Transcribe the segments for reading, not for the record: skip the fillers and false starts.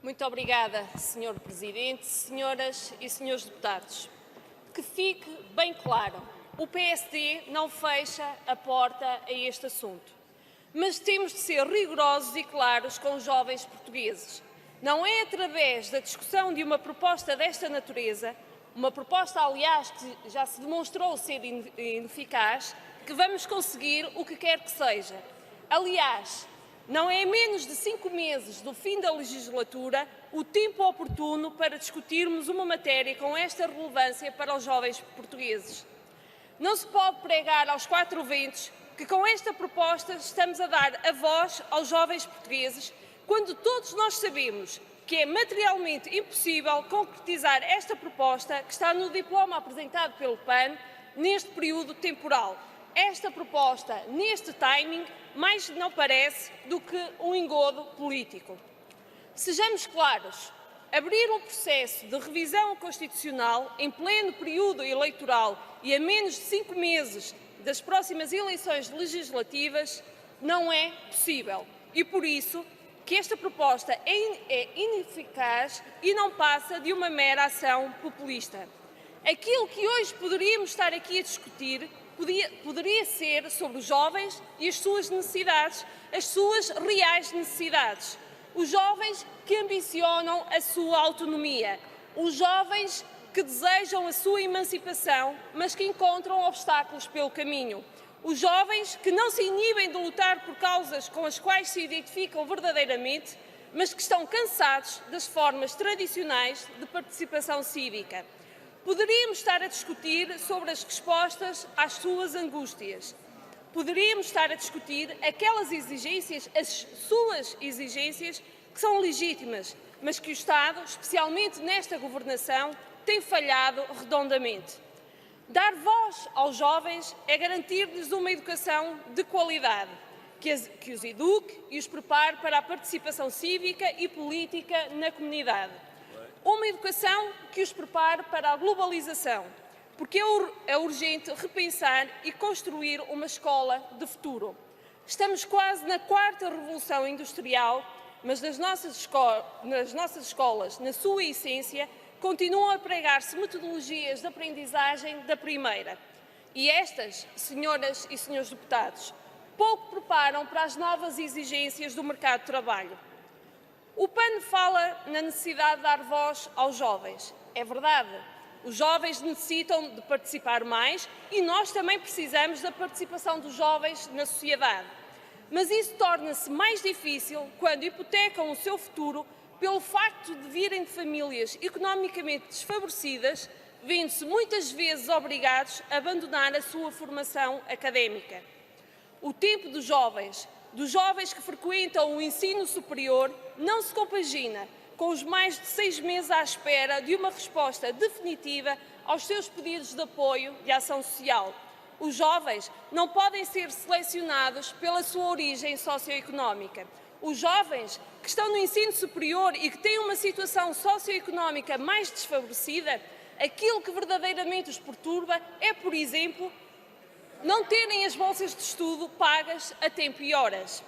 Muito obrigada, Sr. Presidente, senhoras e senhores deputados. Que fique bem claro, o PSD não fecha a porta a este assunto. Mas temos de ser rigorosos e claros com os jovens portugueses. Não é através da discussão de uma proposta desta natureza, uma proposta, aliás, que já se demonstrou ser ineficaz, que vamos conseguir o que quer que seja. Aliás, não é menos de 5 meses do fim da legislatura o tempo oportuno para discutirmos uma matéria com esta relevância para os jovens portugueses. Não se pode pregar aos 4 ventos que com esta proposta estamos a dar a voz aos jovens portugueses, quando todos nós sabemos que é materialmente impossível concretizar esta proposta que está no diploma apresentado pelo PAN neste período temporal. Esta proposta, neste timing, mais não parece do que um engodo político. Sejamos claros, abrir um processo de revisão constitucional em pleno período eleitoral e a menos de 5 meses das próximas eleições legislativas não é possível. E por isso que esta proposta é ineficaz e não passa de uma mera ação populista. Aquilo que hoje poderíamos estar aqui a discutir poderia ser sobre os jovens e as suas necessidades, as suas reais necessidades. Os jovens que ambicionam a sua autonomia, os jovens que desejam a sua emancipação, mas que encontram obstáculos pelo caminho. Os jovens que não se inibem de lutar por causas com as quais se identificam verdadeiramente, mas que estão cansados das formas tradicionais de participação cívica. Poderíamos estar a discutir sobre as respostas às suas angústias. Poderíamos estar a discutir aquelas exigências, as suas exigências, que são legítimas, mas que o Estado, especialmente nesta governação, tem falhado redondamente. Dar voz aos jovens é garantir-lhes uma educação de qualidade, que os eduque e os prepare para a participação cívica e política na comunidade. Uma educação que os prepare para a globalização, porque é urgente repensar e construir uma escola de futuro. Estamos quase na 4ª revolução industrial, mas nas nossas escolas, na sua essência, continuam a pregar-se metodologias de aprendizagem da primeira. E estas, senhoras e senhores deputados, pouco preparam para as novas exigências do mercado de trabalho. O PAN fala na necessidade de dar voz aos jovens. É verdade, os jovens necessitam de participar mais e nós também precisamos da participação dos jovens na sociedade. Mas isso torna-se mais difícil quando hipotecam o seu futuro pelo facto de virem de famílias economicamente desfavorecidas, vendo-se muitas vezes obrigados a abandonar a sua formação académica. O tempo dos jovens que frequentam o ensino superior, não se compagina com os mais de 6 meses à espera de uma resposta definitiva aos seus pedidos de apoio de ação social. Os jovens não podem ser selecionados pela sua origem socioeconómica. Os jovens que estão no ensino superior e que têm uma situação socioeconómica mais desfavorecida, aquilo que verdadeiramente os perturba é, por exemplo, não terem as bolsas de estudo pagas a tempo e horas.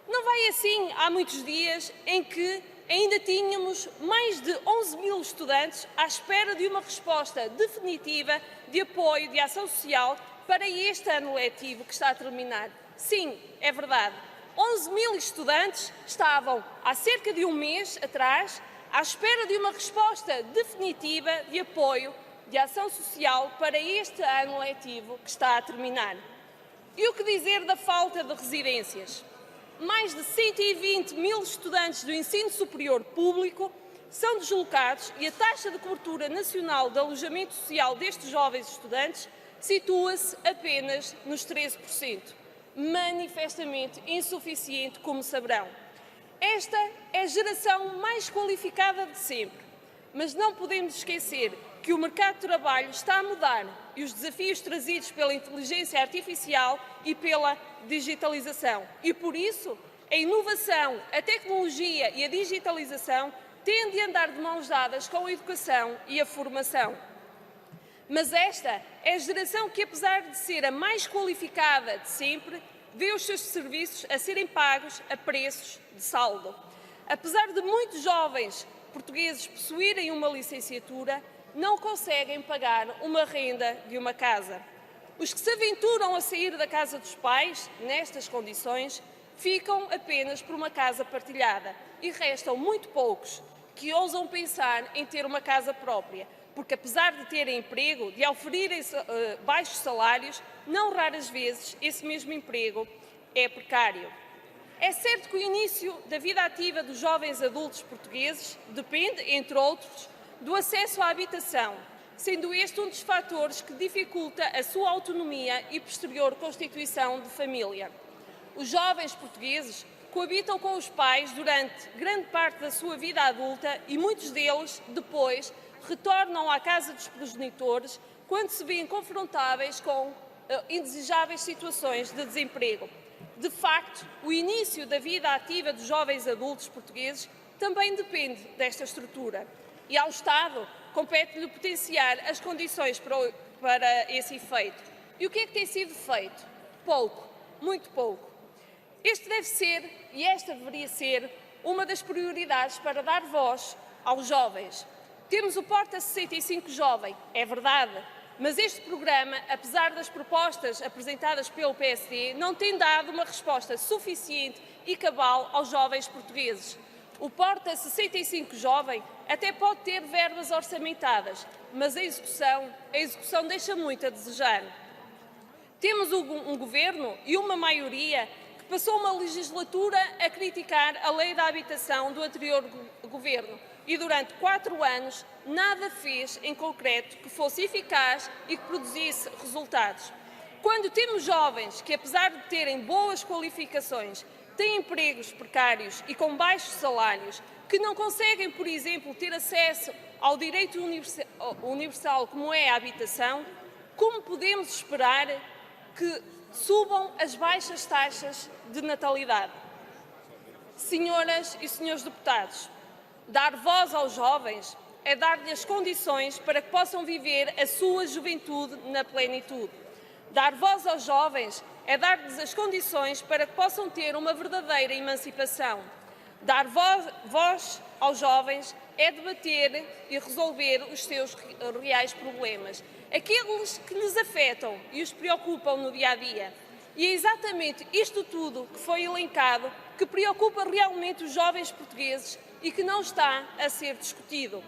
Não vai assim há muitos dias em que ainda tínhamos mais de 11.000 estudantes à espera de uma resposta definitiva de apoio de ação social para este ano letivo que está a terminar. Sim, é verdade. 11.000 estudantes estavam há cerca de um mês atrás à espera de uma resposta definitiva de apoio de ação social para este ano letivo que está a terminar. E o que dizer da falta de residências? Mais de 120.000 estudantes do ensino superior público são deslocados e a taxa de cobertura nacional de alojamento social destes jovens estudantes situa-se apenas nos 13%, manifestamente insuficiente, como saberão. Esta é a geração mais qualificada de sempre, mas não podemos esquecer que o mercado de trabalho está a mudar e os desafios trazidos pela inteligência artificial e pela digitalização. E por isso, a inovação, a tecnologia e a digitalização têm de andar de mãos dadas com a educação e a formação. Mas esta é a geração que, apesar de ser a mais qualificada de sempre, vê os seus serviços a serem pagos a preços de saldo. Apesar de muitos jovens portugueses possuírem uma licenciatura, não conseguem pagar uma renda de uma casa. Os que se aventuram a sair da casa dos pais, nestas condições, ficam apenas por uma casa partilhada e restam muito poucos que ousam pensar em ter uma casa própria, porque apesar de terem emprego, de oferirem baixos salários, não raras vezes esse mesmo emprego é precário. É certo que o início da vida ativa dos jovens adultos portugueses depende, entre outros, do acesso à habitação, sendo este um dos fatores que dificulta a sua autonomia e posterior constituição de família. Os jovens portugueses coabitam com os pais durante grande parte da sua vida adulta e muitos deles, depois, retornam à casa dos progenitores quando se veem confrontáveis com indesejáveis situações de desemprego. De facto, o início da vida ativa dos jovens adultos portugueses também depende desta estrutura e ao Estado compete-lhe potenciar as condições para esse efeito. E o que é que tem sido feito? Pouco, muito pouco. Esta deveria ser uma das prioridades para dar voz aos jovens. Temos o Porta 65 Jovem, é verdade, mas este programa, apesar das propostas apresentadas pelo PSD, não tem dado uma resposta suficiente e cabal aos jovens portugueses. O Porta 65 Jovem até pode ter verbas orçamentadas, mas a execução deixa muito a desejar. Temos um governo e uma maioria que passou uma legislatura a criticar a lei da habitação do anterior governo e durante 4 anos nada fez em concreto que fosse eficaz e que produzisse resultados. Quando temos jovens que, apesar de terem boas qualificações, têm empregos precários e com baixos salários, que não conseguem, por exemplo, ter acesso ao direito universal como é a habitação, como podemos esperar que subam as baixas taxas de natalidade? Senhoras e senhores deputados, dar voz aos jovens é dar-lhes as condições para que possam viver a sua juventude na plenitude. Dar voz aos jovens é dar-lhes as condições para que possam ter uma verdadeira emancipação. Dar voz aos jovens é debater e resolver os seus reais problemas, aqueles que lhes afetam e os preocupam no dia-a-dia. E é exatamente isto tudo que foi elencado que preocupa realmente os jovens portugueses e que não está a ser discutido.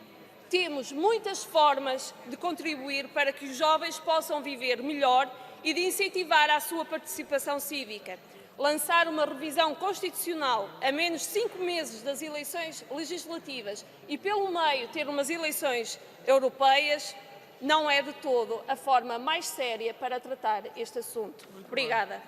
Temos muitas formas de contribuir para que os jovens possam viver melhor e de incentivar a sua participação cívica. Lançar uma revisão constitucional a menos de 5 meses das eleições legislativas e, pelo meio, ter umas eleições europeias não é de todo a forma mais séria para tratar este assunto. Obrigada.